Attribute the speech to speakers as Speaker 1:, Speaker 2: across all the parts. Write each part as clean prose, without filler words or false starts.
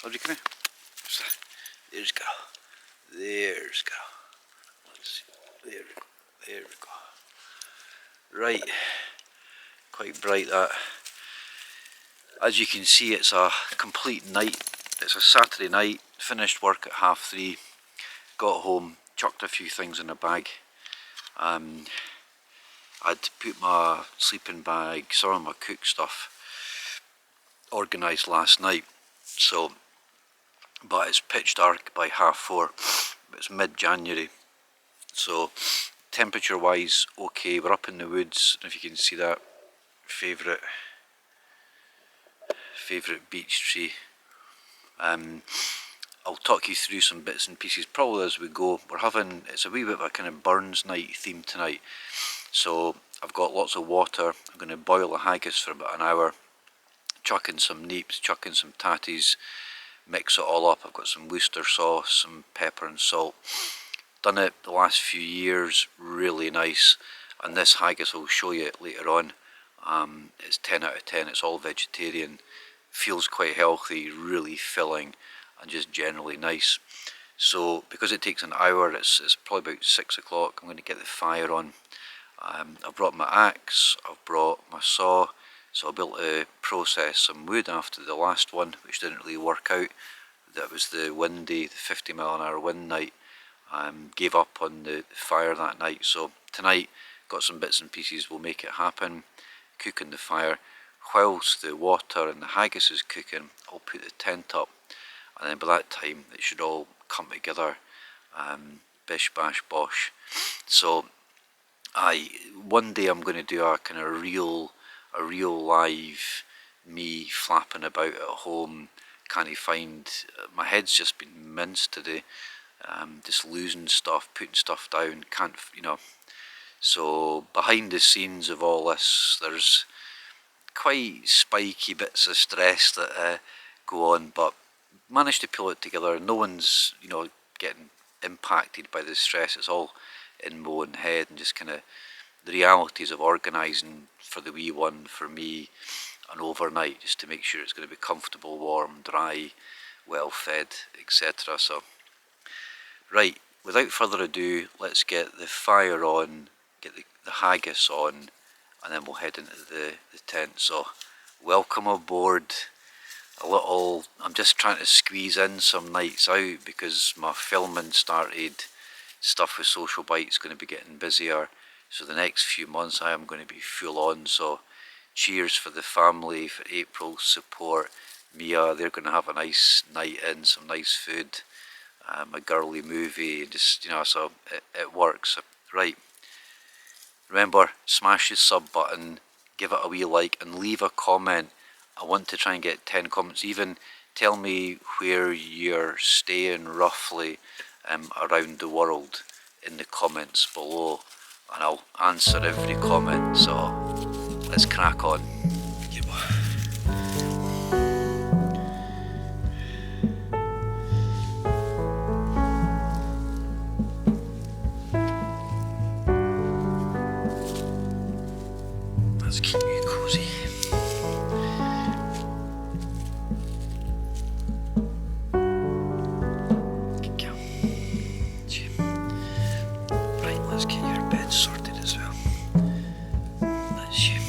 Speaker 1: Audrey, come here. There's girl. There's girl. Let's see. There we go. Right. Quite bright that. As you can see, it's a complete night. It's a Saturday night. Finished work at 3:30. Got home, chucked a few things in a bag. I'd put my sleeping bag, some of my cook stuff, organised last night. So, but it's pitch dark by 4:30. It's mid-January. So, temperature wise, okay. We're up in the woods. If you can see that favourite beech tree. I'll talk you through some bits and pieces probably as we go. It's a wee bit of a kind of Burns night theme tonight. So I've got lots of water. I'm going to boil the haggis for about an hour. Chuck in some neeps, chuck in some tatties, mix it all up. I've got some Worcester sauce, some pepper and salt. Done it the last few years, really nice. And this haggis, I'll show you it later on. It's 10 out of 10, it's all vegetarian. Feels quite healthy, really filling, and just generally nice. So because it takes an hour, it's probably about 6 o'clock. I'm going to get the fire on. I've brought my axe, I've brought my saw, so I'll be able to process some wood after the last one, which didn't really work out. That was the windy, the 50-mile-an-hour wind night. Gave up on the fire that night, so tonight got some bits and pieces, we'll make it happen. Cooking the fire. Whilst the water and the haggis is cooking, I'll put the tent up, and then by that time it should all come together. Bish bash bosh. So one day I'm going to do a kind of real live me flapping about at home. Can't find, my head's just been minced today. Just losing stuff, putting stuff down, can't, you know. So behind the scenes of all this, there's quite spiky bits of stress that go on, but managed to pull it together. No one's, you know, getting impacted by the stress. It's all in my own head, and just kind of the realities of organising for the wee one, for me, and overnight, just to make sure it's going to be comfortable, warm, dry, well fed, etc. So, right, without further ado, let's get the fire on, get the haggis on, and then we'll head into the tent. So welcome aboard. I'm just trying to squeeze in some nights out because my filming started, stuff with Social Bite's going to be getting busier, so the next few months I am going to be full on. So cheers for the family, for April's support, Mia, they're going to have a nice night in, some nice food, a girly movie, just, you know, so it works. Right, remember, smash the sub button, give it a wee like, and leave a comment. I want to try and get 10 comments. Even tell me where you're staying roughly around the world in the comments below, and I'll answer every comment. So let's crack on. Let's keep you cozy. Right, let's get your bed sorted as well. That's you.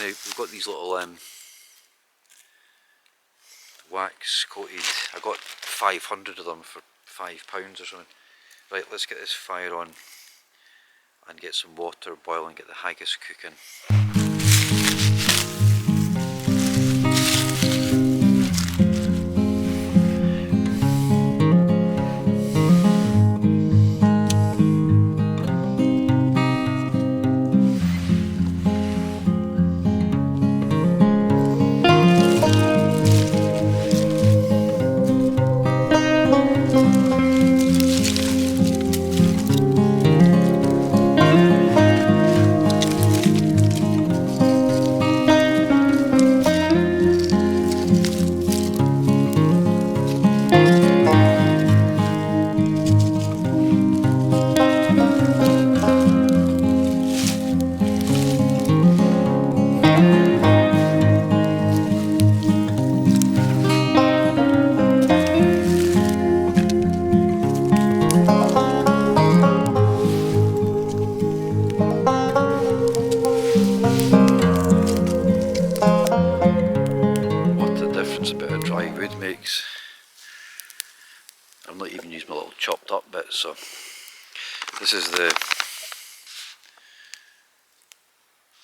Speaker 1: we've got these little wax coated. I got 500 of them for £5 or something. Right, let's get this fire on and get some water boiling, get the haggis cooking. A bit of dry wood makes. I'm not even using my little chopped up bits, so this is the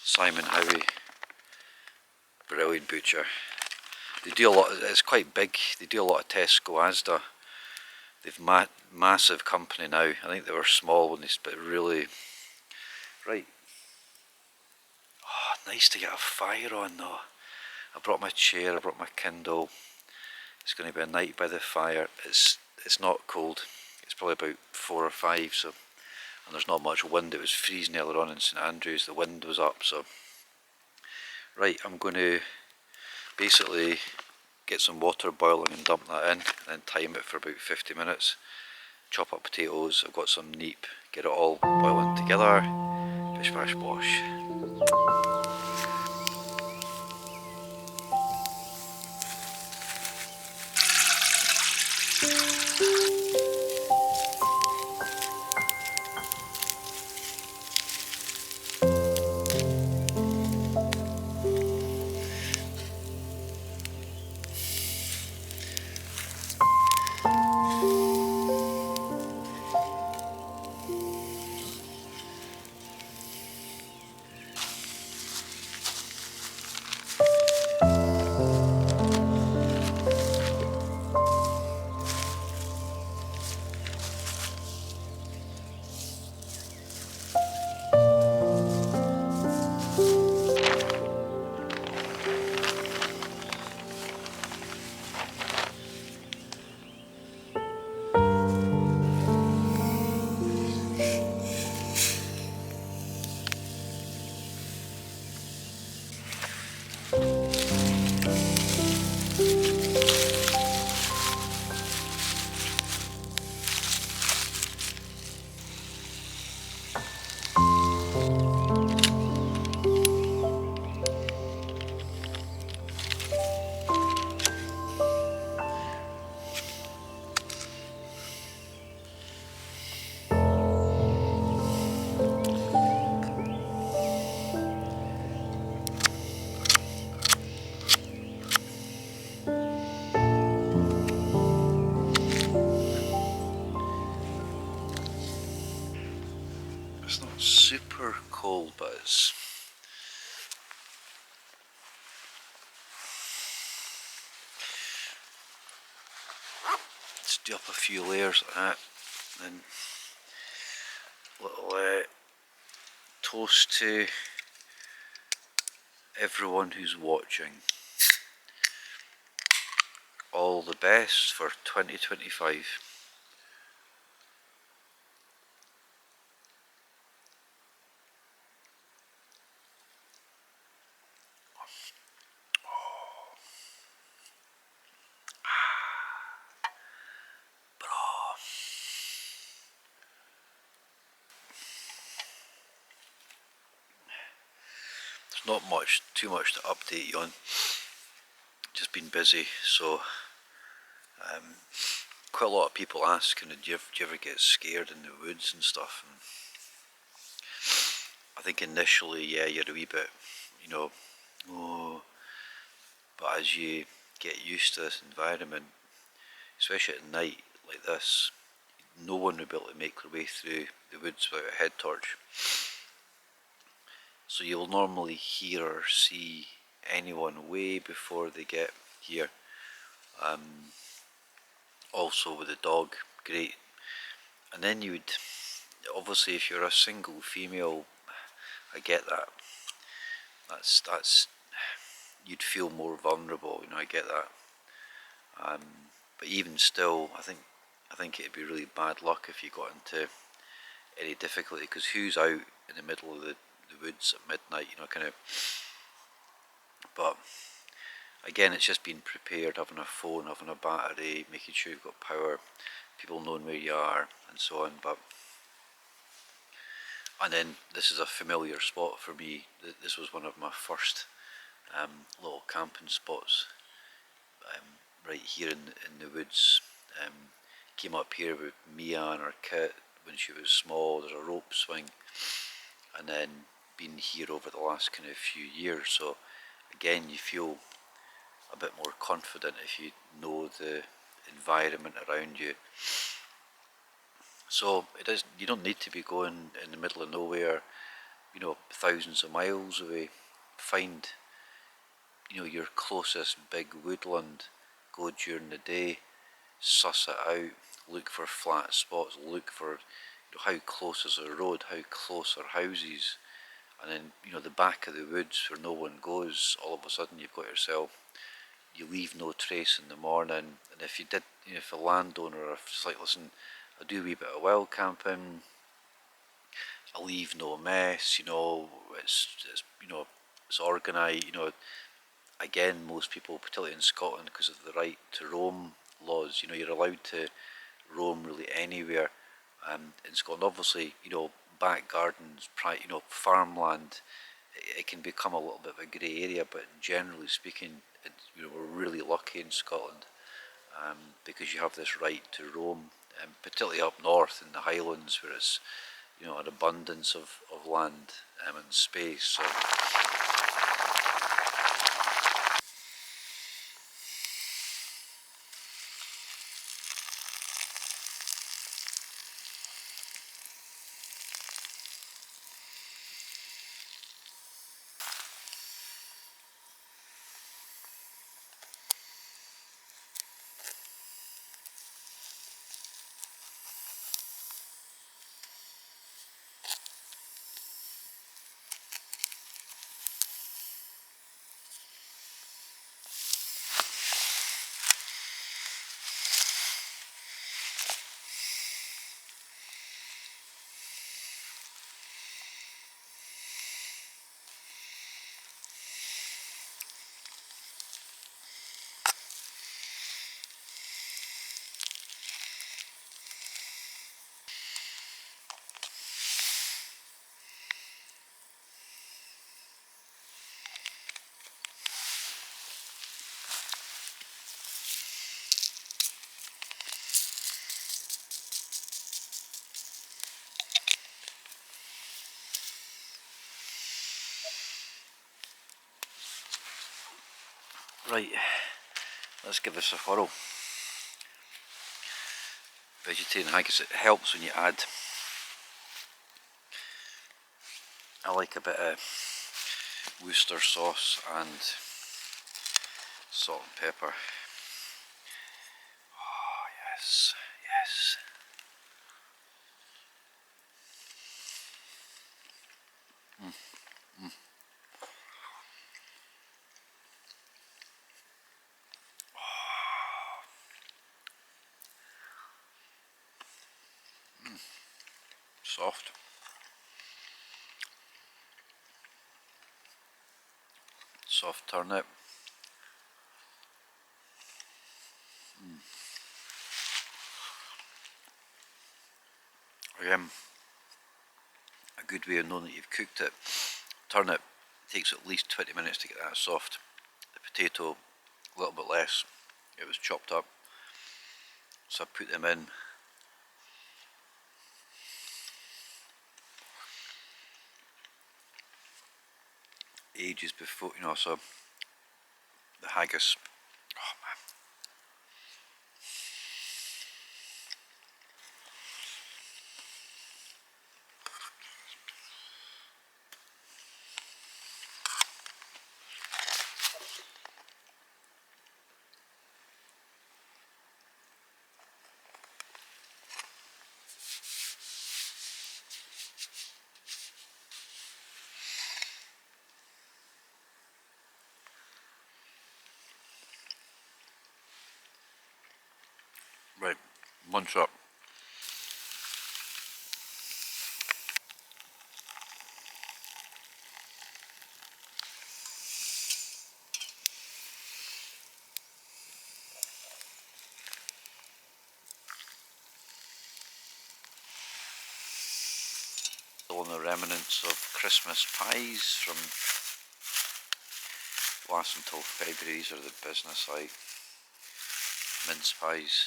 Speaker 1: Simon Howie Brilliant Butcher. They do a lot, it's quite big, they do a lot of Tesco, Asda. They've massive company now. I think they were small when they, but really, right. Oh, nice to get a fire on though. I brought my chair, I brought my Kindle. It's going to be a night by the fire. It's not cold. It's probably about 4 or 5, so, and there's not much wind. It was freezing earlier on in St Andrews. The wind was up, so right. I'm going to basically get some water boiling and dump that in, and then time it for about 50 minutes. Chop up potatoes. I've got some neep. Get it all boiling together. Bish bash bosh. It's not super cold, but it's let's do up a few layers like that. Then little toast to everyone who's watching. All the best for 2025. Not too much to update you on. Just been busy, so quite a lot of people asking, do you ever get scared in the woods and stuff? And I think initially, yeah, you're a wee bit, you know, Oh, but as you get used to this environment, especially at night like this, no one will be able to make their way through the woods without a head torch. So you'll normally hear or see anyone way before they get here. Also with the dog, great. And then you would, obviously if you're a single female, I get that. That's you'd feel more vulnerable, I get that. But even still, I think it'd be really bad luck if you got into any difficulty, because who's out in the middle of the woods at midnight, kind of. But again, it's just being prepared, having a phone, having a battery, making sure you've got power, people knowing where you are, and so on. And then this is a familiar spot for me. This was one of my first little camping spots, right here in the woods. Came up here with Mia and her kit when she was small. There's a rope swing, and then been here over the last kind of few years. So again, you feel a bit more confident if you know the environment around you. So you don't need to be going in the middle of nowhere, thousands of miles away. Find, your closest big woodland, go during the day, suss it out, look for flat spots, look for how close is a road, how close are houses, and then the back of the woods where no one goes, all of a sudden you've got yourself, you leave no trace in the morning. And if you did, if a landowner, if it's like, listen, I do a wee bit of wild camping, I leave no mess, it's organised, again, most people, particularly in Scotland, because of the right to roam laws, you're allowed to roam really anywhere. In Scotland, obviously, back gardens, farmland, it can become a little bit of a grey area, but generally speaking, we're really lucky in Scotland, because you have this right to roam, particularly up north in the Highlands, where it's an abundance of land and space. So right, let's give this a whirl. Vegetarian haggis, it helps when you add, I like a bit of Worcester sauce and salt and pepper. Oh yes, yes. Soft. Soft turnip. Again, a good way of knowing that you've cooked it. Turnip takes at least 20 minutes to get that soft. The potato, a little bit less. It was chopped up. So I put them in. ages before, you know, so the haggis, oh man. Right, lunch up. Still on the remnants of Christmas pies from last until February. These are the business like mince pies.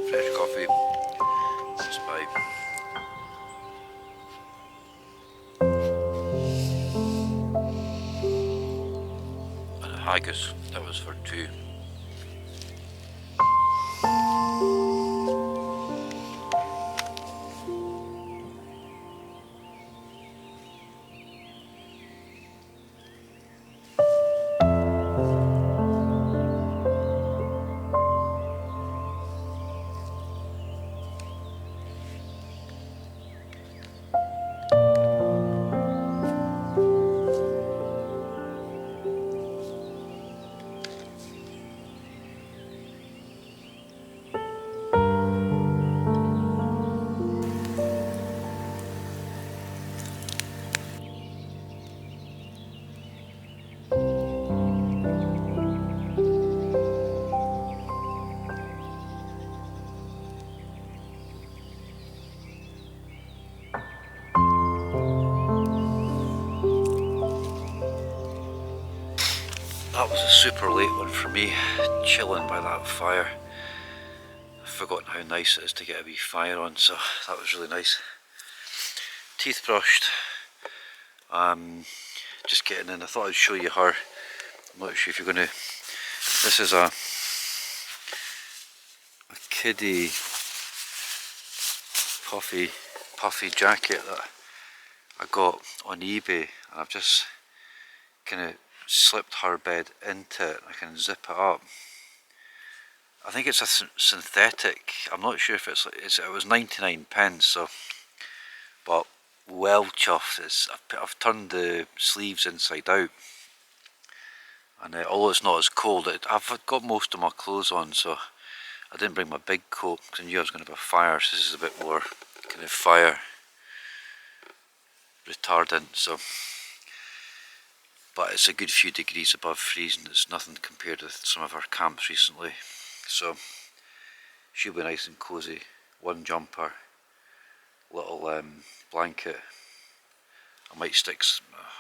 Speaker 1: Fresh coffee, mince pie. And a haggis, that was for two. That was a super late one for me, chilling by that fire. I've forgotten how nice it is to get a wee fire on, so that was really nice. Teeth brushed, just getting in. I thought I'd show you her. I'm not sure if you're going to, this is a kiddie puffy jacket that I got on eBay, and I've just kind of slipped her bed into it. I can zip it up. I think it's a synthetic. I'm not sure if it was 99 pence, so, but well chuffed. I've turned the sleeves inside out, and although it's not as cold, I've got most of my clothes on, so I didn't bring my big coat because I knew I was going to have a fire, so this is a bit more kind of fire retardant, so, but it's a good few degrees above freezing. It's nothing compared with some of our camps recently, so she'll be nice and cozy. One jumper, little blanket. I might stick,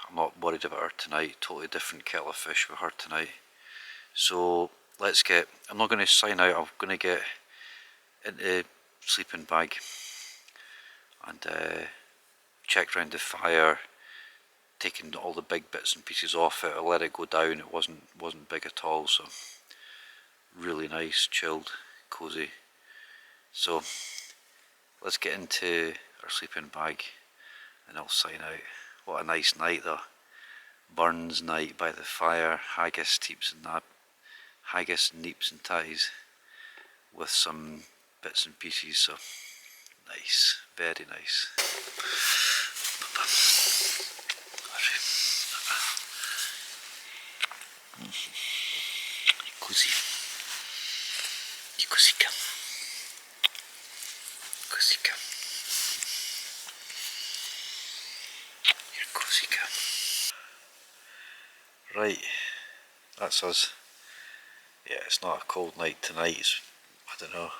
Speaker 1: I'm not worried about her tonight, totally different kettle of fish with her tonight. So let's get, I'm not going to sign out, I'm going to get into sleeping bag and check around the fire, taking all the big bits and pieces off it. I let it go down, it wasn't big at all, so really nice, chilled, cozy. So let's get into our sleeping bag and I'll sign out. What a nice night though. Burns night by the fire, haggis, neeps and ties with some bits and pieces, so nice, very nice. Cozy. Cozyka. Cozyka. You're cozyka. Right, that's us. Yeah, it's not a cold night tonight. It's, I don't know,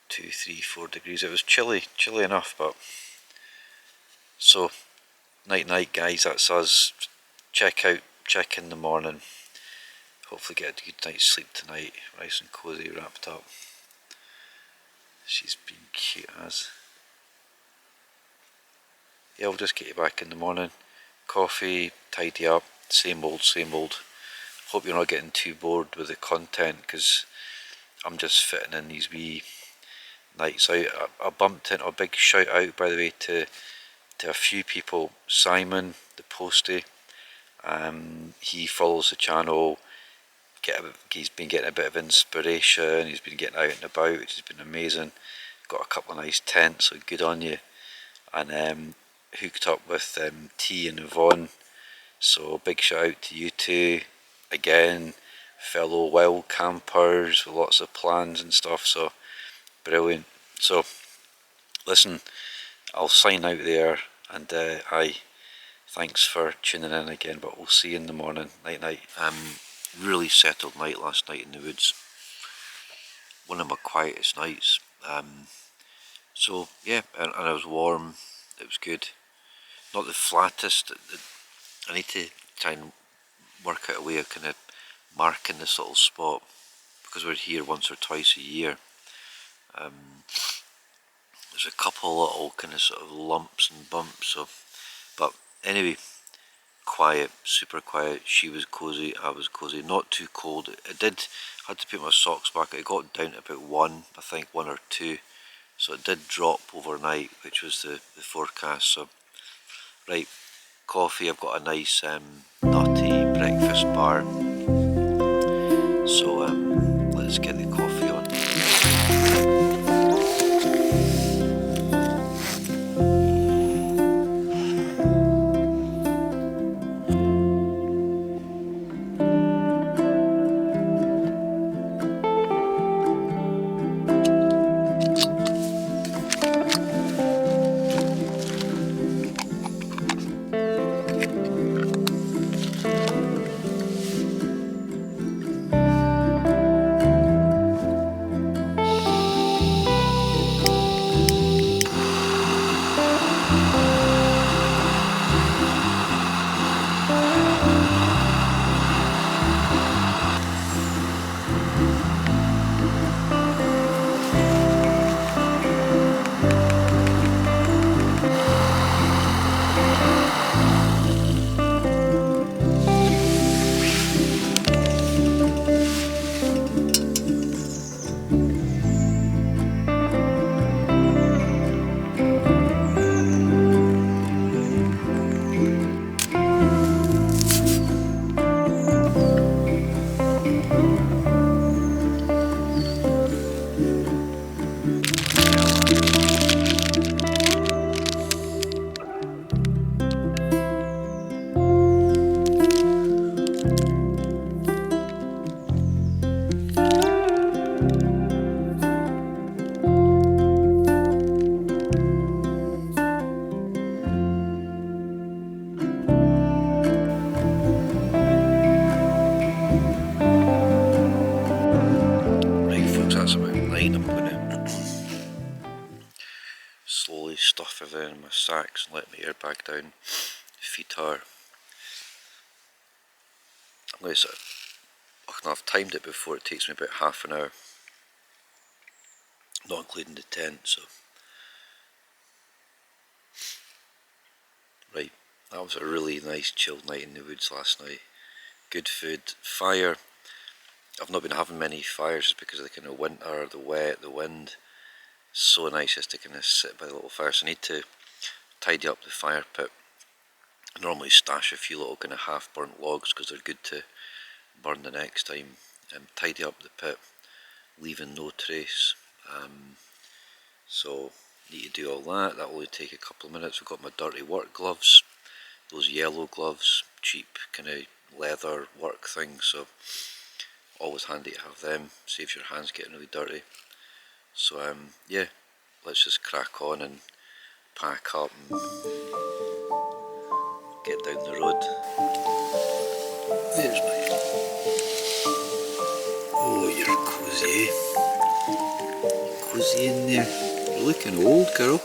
Speaker 1: 2, 3, 4 degrees. It was chilly enough, but so Night night guys, that's us. Check in the morning. Hopefully get a good night's sleep tonight. Nice and cosy, wrapped up. She's been cute as. Yeah, I'll just get you back in the morning. Coffee, tidy up, same old, same old. Hope you're not getting too bored with the content, because I'm just fitting in these wee nights out. I bumped into a big shout out, by the way, to a few people. Simon, the postie, he follows the channel. He's been getting a bit of inspiration. He's been getting out and about, which has been amazing. Got a couple of nice tents, so good on you. And hooked up with T and Yvonne, so big shout out to you two again, fellow wild campers with lots of plans and stuff, so brilliant. So listen, I'll sign out there, and thanks for tuning in again, but we'll see you in the morning. Night night. Really settled night last night in the woods, one of my quietest nights. So yeah, and it was warm, it was good. Not the flattest. I need to try and work out a way of kind of marking this little spot, because we're here once or twice a year. There's a couple little kind of sort of lumps and bumps, so, but anyway, quiet, super quiet. She was cosy, I was cosy, not too cold. Had to put my socks back. It got down to about 1, I think 1 or 2, so it did drop overnight, which was the forecast. So right, coffee. I've got a nice nutty breakfast bar, so let's get the coffee on. Slowly stuff everything in my sacks and let my air bag down. Feet are. I'm going to sort of, I've timed it before. It takes me about half an hour, not including the tent. So right, that was a really nice chilled night in the woods last night. Good food, fire. I've not been having many fires just because of the kind of winter, the wet, the wind. So nice just to kind of sit by the little fire. So I need to tidy up the fire pit. I normally stash a few little kind of half burnt logs because they're good to burn the next time. Tidy up the pit, leaving no trace. So need to do all that. That will only take a couple of minutes. We've got my dirty work gloves, those yellow gloves, cheap kind of leather work things. So always handy to have them. Saves your hands getting really dirty. So yeah, let's just crack on and pack up and get down the road. There's my... Oh, you're cosy, eh? Cosy in there. You're looking old, girl.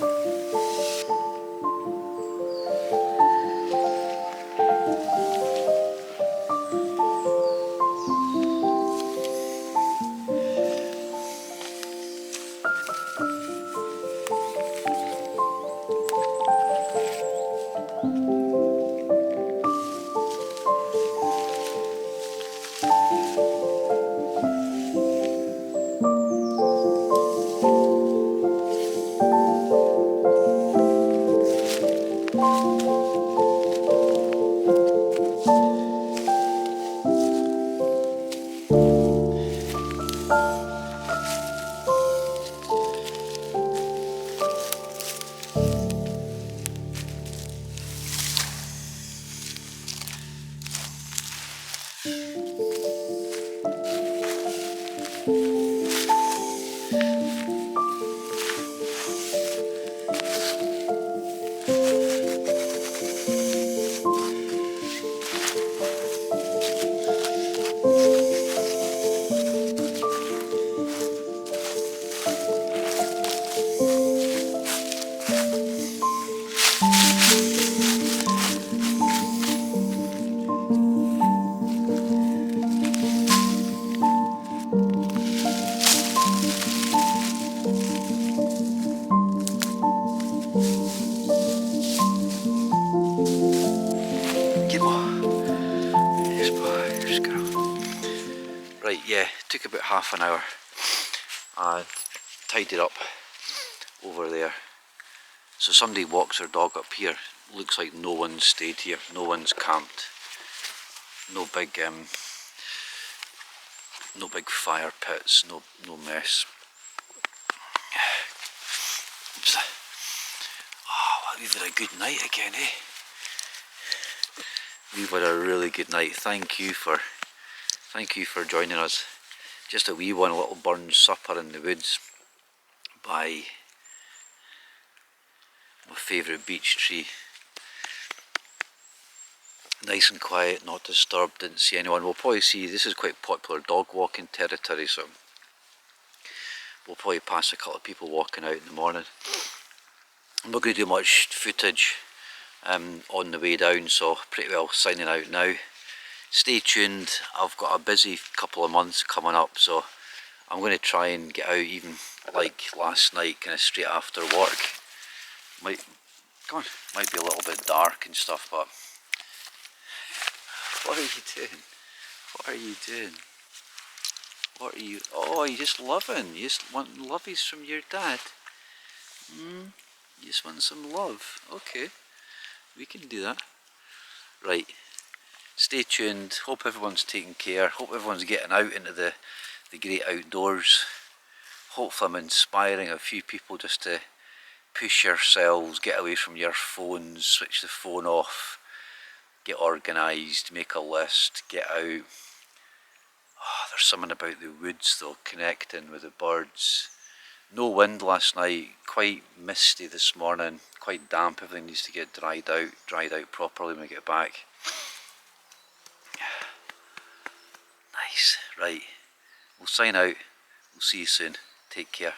Speaker 1: Right, yeah, took about half an hour. I tidied up over there. So somebody walks their dog up here. Looks like no one's stayed here, no one's camped. No big fire pits, no mess. Oops. Oh, we've had a good night again, eh? We've had a really good night. Thank you for joining us. Just a wee one, a little burn supper in the woods by my favourite beech tree. Nice and quiet, not disturbed, didn't see anyone. We'll probably see, this is quite popular dog walking territory, so we'll probably pass a couple of people walking out in the morning. I'm not going to do much footage on the way down, so pretty well signing out now. Stay tuned, I've got a busy couple of months coming up, so I'm going to try and get out even like last night, kind of straight after work. Might be a little bit dark and stuff, but what are you doing? What are you doing? What are you, oh, you just loving, you just want lovies from your dad? You just want some love, okay, we can do that. Right, stay tuned, hope everyone's taking care, hope everyone's getting out into the great outdoors. Hopefully I'm inspiring a few people just to push yourselves, get away from your phones, switch the phone off, get organised, make a list, get out. Oh, there's something about the woods though, connecting with the birds. No wind last night, quite misty this morning, quite damp, everything needs to get dried out properly when we get back. Nice, right, we'll sign out, we'll see you soon, take care.